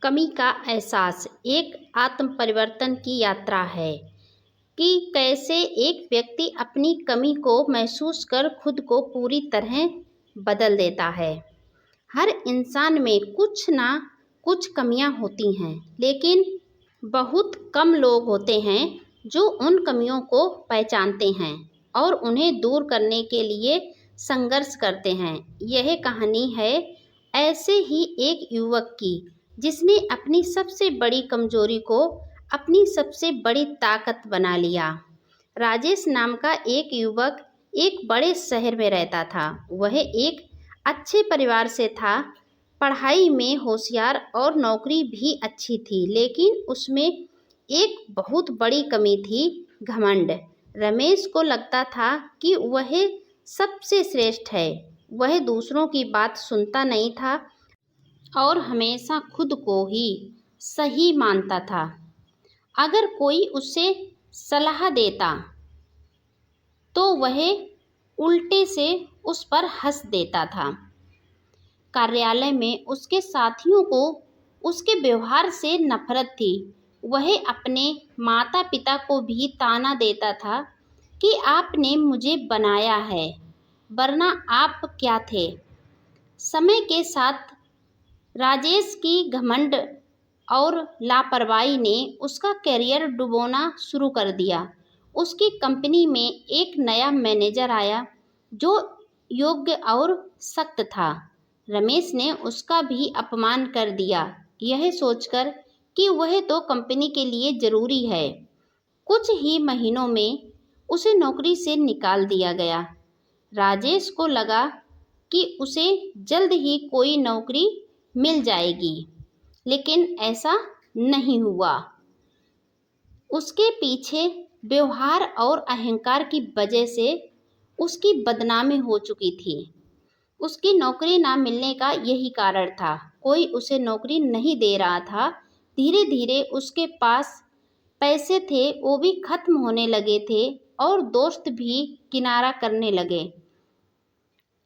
कमी का एहसास एक आत्म परिवर्तन की यात्रा है कि कैसे एक व्यक्ति अपनी कमी को महसूस कर खुद को पूरी तरह बदल देता है। हर इंसान में कुछ ना कुछ कमियां होती हैं, लेकिन बहुत कम लोग होते हैं जो उन कमियों को पहचानते हैं और उन्हें दूर करने के लिए संघर्ष करते हैं। यह कहानी है ऐसे ही एक युवक की जिसने अपनी सबसे बड़ी कमजोरी को अपनी सबसे बड़ी ताकत बना लिया। राजेश नाम का एक युवक एक बड़े शहर में रहता था। वह एक अच्छे परिवार से था, पढ़ाई में होशियार और नौकरी भी अच्छी थी, लेकिन उसमें एक बहुत बड़ी कमी थी, घमंड। रमेश को लगता था कि वह सबसे श्रेष्ठ है। वह दूसरों की बात सुनता नहीं था और हमेशा खुद को ही सही मानता था। अगर कोई उसे सलाह देता तो वह उल्टे से उस पर हंस देता था। कार्यालय में उसके साथियों को उसके व्यवहार से नफरत थी। वह अपने माता पिता को भी ताना देता था कि आपने मुझे बनाया है, वरना आप क्या थे। समय के साथ राजेश की घमंड और लापरवाही ने उसका करियर डुबोना शुरू कर दिया। उसकी कंपनी में एक नया मैनेजर आया जो योग्य और सख्त था। रमेश ने उसका भी अपमान कर दिया, यह सोचकर कि वह तो कंपनी के लिए जरूरी है। कुछ ही महीनों में उसे नौकरी से निकाल दिया गया। राजेश को लगा कि उसे जल्द ही कोई नौकरी मिल जाएगी, लेकिन ऐसा नहीं हुआ। उसके पीछे व्यवहार और अहंकार की वजह से उसकी बदनामी हो चुकी थी। उसकी नौकरी ना मिलने का यही कारण था, कोई उसे नौकरी नहीं दे रहा था। धीरे धीरे उसके पास पैसे थे वो भी खत्म होने लगे थे और दोस्त भी किनारा करने लगे।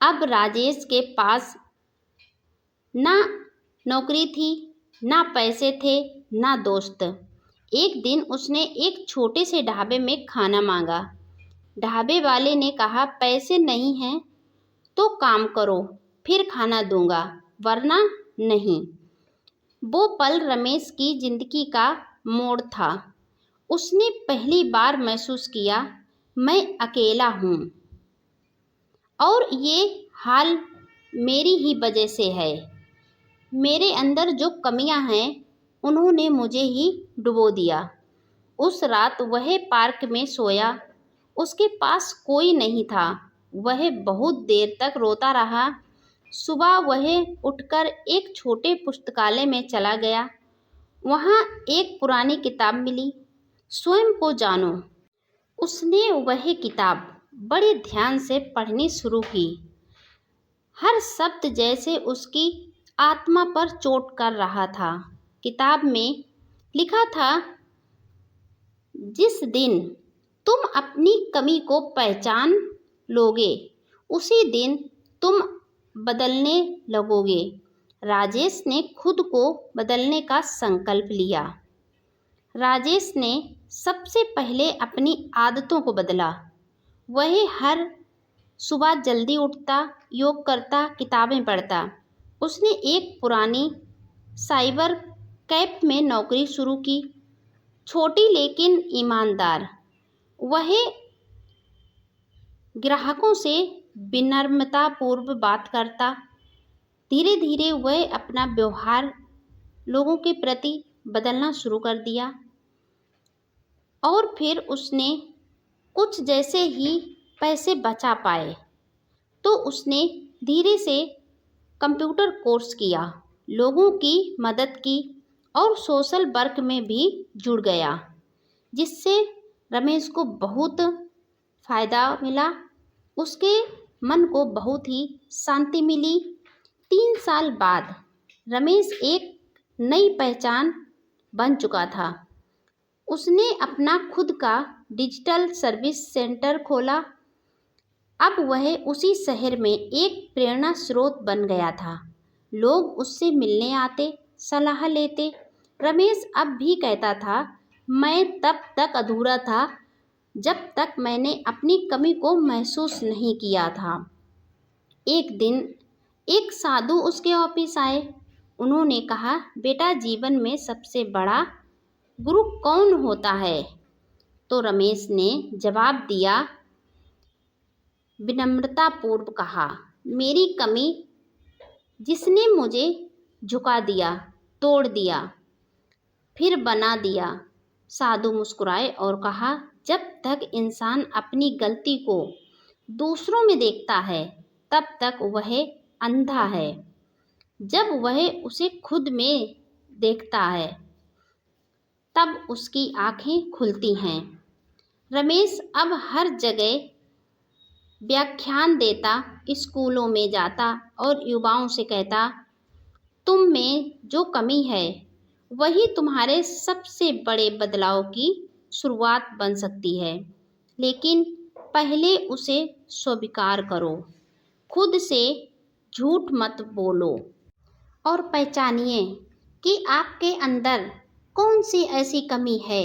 अब राजेश के पास ना नौकरी थी, ना पैसे थे, ना दोस्त। एक दिन उसने एक छोटे से ढाबे में खाना मांगा। ढाबे वाले ने कहा, पैसे नहीं हैं तो काम करो, फिर खाना दूंगा, वरना नहीं। वो पल रमेश की जिंदगी का मोड़ था। उसने पहली बार महसूस किया, मैं अकेला हूँ और ये हाल मेरी ही वजह से है। मेरे अंदर जो कमियां हैं उन्होंने मुझे ही डुबो दिया। उस रात वह पार्क में सोया। उसके पास कोई नहीं था। वह बहुत देर तक रोता रहा। सुबह वह उठकर एक छोटे पुस्तकालय में चला गया। वहाँ एक पुरानी किताब मिली, स्वयं को जानो। उसने वह किताब बड़े ध्यान से पढ़नी शुरू की। हर शब्द जैसे उसकी आत्मा पर चोट कर रहा था। किताब में लिखा था, जिस दिन तुम अपनी कमी को पहचान लोगे उसी दिन तुम बदलने लगोगे। राजेश ने खुद को बदलने का संकल्प लिया। राजेश ने सबसे पहले अपनी आदतों को बदला। वह हर सुबह जल्दी उठता, योग करता, किताबें पढ़ता। उसने एक पुरानी साइबर कैफ में नौकरी शुरू की, छोटी लेकिन ईमानदार। वह ग्राहकों से विनम्रतापूर्वक बात करता। धीरे धीरे वह अपना व्यवहार लोगों के प्रति बदलना शुरू कर दिया और फिर उसने कुछ जैसे ही पैसे बचा पाए तो उसने धीरे से कंप्यूटर कोर्स किया, लोगों की मदद की और सोशल वर्क में भी जुड़ गया, जिससे रमेश को बहुत फ़ायदा मिला। उसके मन को बहुत ही शांति मिली। 3 साल बाद रमेश एक नई पहचान बन चुका था। उसने अपना खुद का डिजिटल सर्विस सेंटर खोला। अब वह उसी शहर में एक प्रेरणा स्रोत बन गया था। लोग उससे मिलने आते सलाह लेते। रमेश अब भी कहता था, मैं तब तक अधूरा था जब तक मैंने अपनी कमी को महसूस नहीं किया था। एक दिन एक साधु उसके ऑफिस आए। उन्होंने कहा, बेटा, जीवन में सबसे बड़ा गुरु कौन होता है? तो रमेश ने जवाब दिया, विनम्रतापूर्वक कहा, मेरी कमी, जिसने मुझे झुका दिया, तोड़ दिया, फिर बना दिया। साधु मुस्कुराए और कहा, जब तक इंसान अपनी गलती को दूसरों में देखता है तब तक वह अंधा है। जब वह उसे खुद में देखता है तब उसकी आंखें खुलती हैं। रमेश अब हर जगह व्याख्यान देता, स्कूलों में जाता और युवाओं से कहता, तुम में जो कमी है वही तुम्हारे सबसे बड़े बदलाव की शुरुआत बन सकती है। लेकिन पहले उसे स्वीकार करो, खुद से झूठ मत बोलो और पहचानिए कि आपके अंदर कौन सी ऐसी कमी है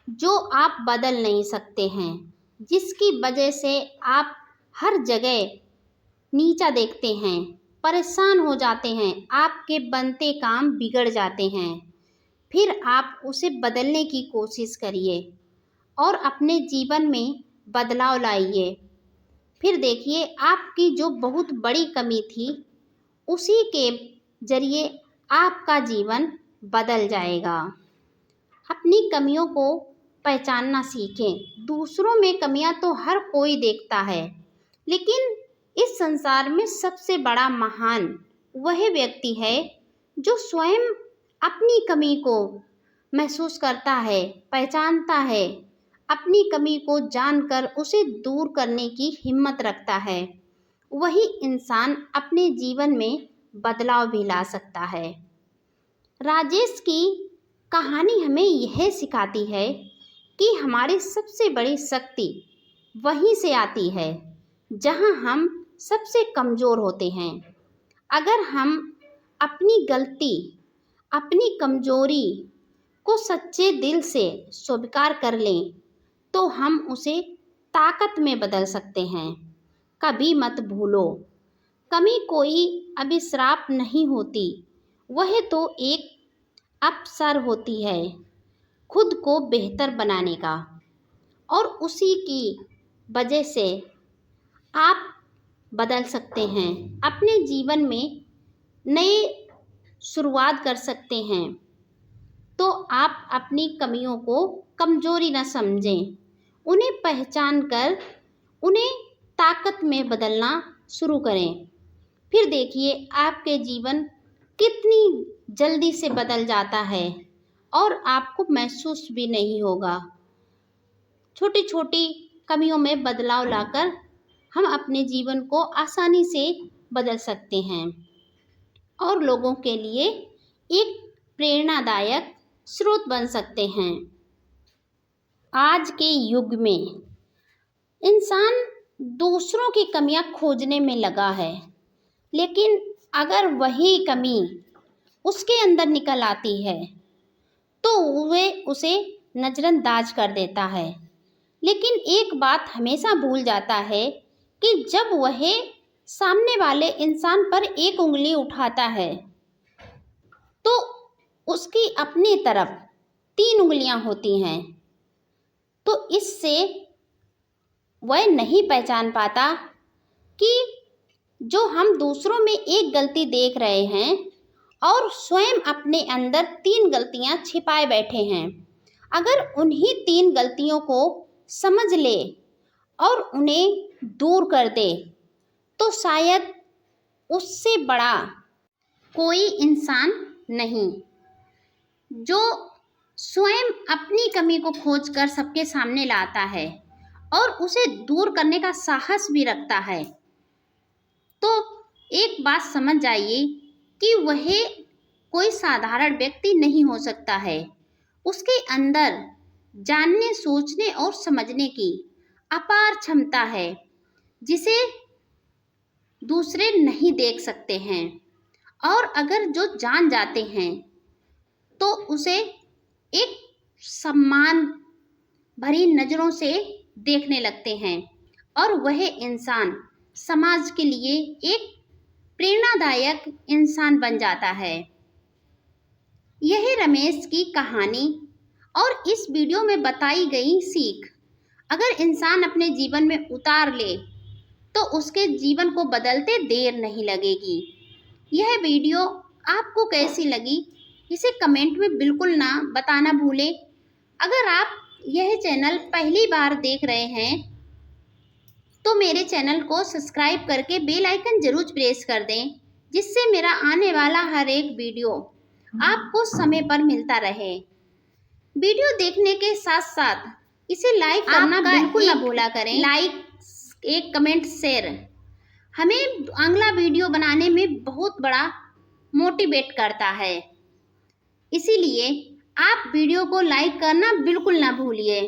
जो आप बदल नहीं सकते हैं, जिसकी वजह से आप हर जगह नीचा देखते हैं, परेशान हो जाते हैं, आपके बनते काम बिगड़ जाते हैं। फिर आप उसे बदलने की कोशिश करिए और अपने जीवन में बदलाव लाइए। फिर देखिए, आपकी जो बहुत बड़ी कमी थी उसी के जरिए आपका जीवन बदल जाएगा। अपनी कमियों को पहचानना सीखें। दूसरों में कमियां तो हर कोई देखता है, लेकिन इस संसार में सबसे बड़ा महान वह व्यक्ति है जो स्वयं अपनी कमी को महसूस करता है, पहचानता है, अपनी कमी को जानकर उसे दूर करने की हिम्मत रखता है। वही इंसान अपने जीवन में बदलाव भी ला सकता है। राजेश की कहानी हमें यह सिखाती है कि हमारी सबसे बड़ी शक्ति वहीं से आती है जहां हम सबसे कमज़ोर होते हैं। अगर हम अपनी गलती, अपनी कमजोरी को सच्चे दिल से स्वीकार कर लें तो हम उसे ताकत में बदल सकते हैं। कभी मत भूलो, कमी कोई अभिशाप नहीं होती, वह तो एक अवसर होती है खुद को बेहतर बनाने का, और उसी की वजह से आप बदल सकते हैं, अपने जीवन में नए शुरुआत कर सकते हैं। तो आप अपनी कमियों को कमजोरी न समझें, उन्हें पहचान कर उन्हें ताकत में बदलना शुरू करें। फिर देखिए, आपके जीवन कितनी जल्दी से बदल जाता है और आपको महसूस भी नहीं होगा। छोटी छोटी कमियों में बदलाव लाकर हम अपने जीवन को आसानी से बदल सकते हैं और लोगों के लिए एक प्रेरणादायक स्रोत बन सकते हैं। आज के युग में इंसान दूसरों की कमियां खोजने में लगा है, लेकिन अगर वही कमी उसके अंदर निकल आती है तो वह उसे नज़रअंदाज कर देता है। लेकिन एक बात हमेशा भूल जाता है कि जब वह सामने वाले इंसान पर एक उंगली उठाता है तो उसकी अपनी तरफ 3 उंगलियां होती हैं। तो इससे वह नहीं पहचान पाता कि जो हम दूसरों में एक गलती देख रहे हैं और स्वयं अपने अंदर 3 गलतियां छिपाए बैठे हैं। अगर उन्हीं 3 गलतियों को समझ ले और उन्हें दूर कर दे तो शायद उससे बड़ा कोई इंसान नहीं, जो स्वयं अपनी कमी को खोजकर सबके सामने लाता है और उसे दूर करने का साहस भी रखता है। तो एक बात समझ जाइए कि वह कोई साधारण व्यक्ति नहीं हो सकता है। उसके अंदर जानने, सोचने और समझने की अपार क्षमता है जिसे दूसरे नहीं देख सकते हैं। और अगर जो जान जाते हैं तो उसे एक सम्मान भरी नज़रों से देखने लगते हैं और वह इंसान समाज के लिए एक प्रेरणादायक इंसान बन जाता है। यह रमेश की कहानी और इस वीडियो में बताई गई सीख अगर इंसान अपने जीवन में उतार ले तो उसके जीवन को बदलते देर नहीं लगेगी। यह वीडियो आपको कैसी लगी इसे कमेंट में बिल्कुल ना बताना भूलें। अगर आप यह चैनल पहली बार देख रहे हैं तो मेरे चैनल को सब्सक्राइब करके बेल आइकन जरूर प्रेस कर दें, जिससे मेरा आने वाला हर एक वीडियो आपको समय पर मिलता रहे। वीडियो देखने के साथ साथ इसे लाइक करना बिल्कुल ना भूला करें। लाइक, एक कमेंट, शेयर हमें अगला वीडियो बनाने में बहुत बड़ा मोटिवेट करता है। इसीलिए आप वीडियो को लाइक करना बिल्कुल ना भूलिए।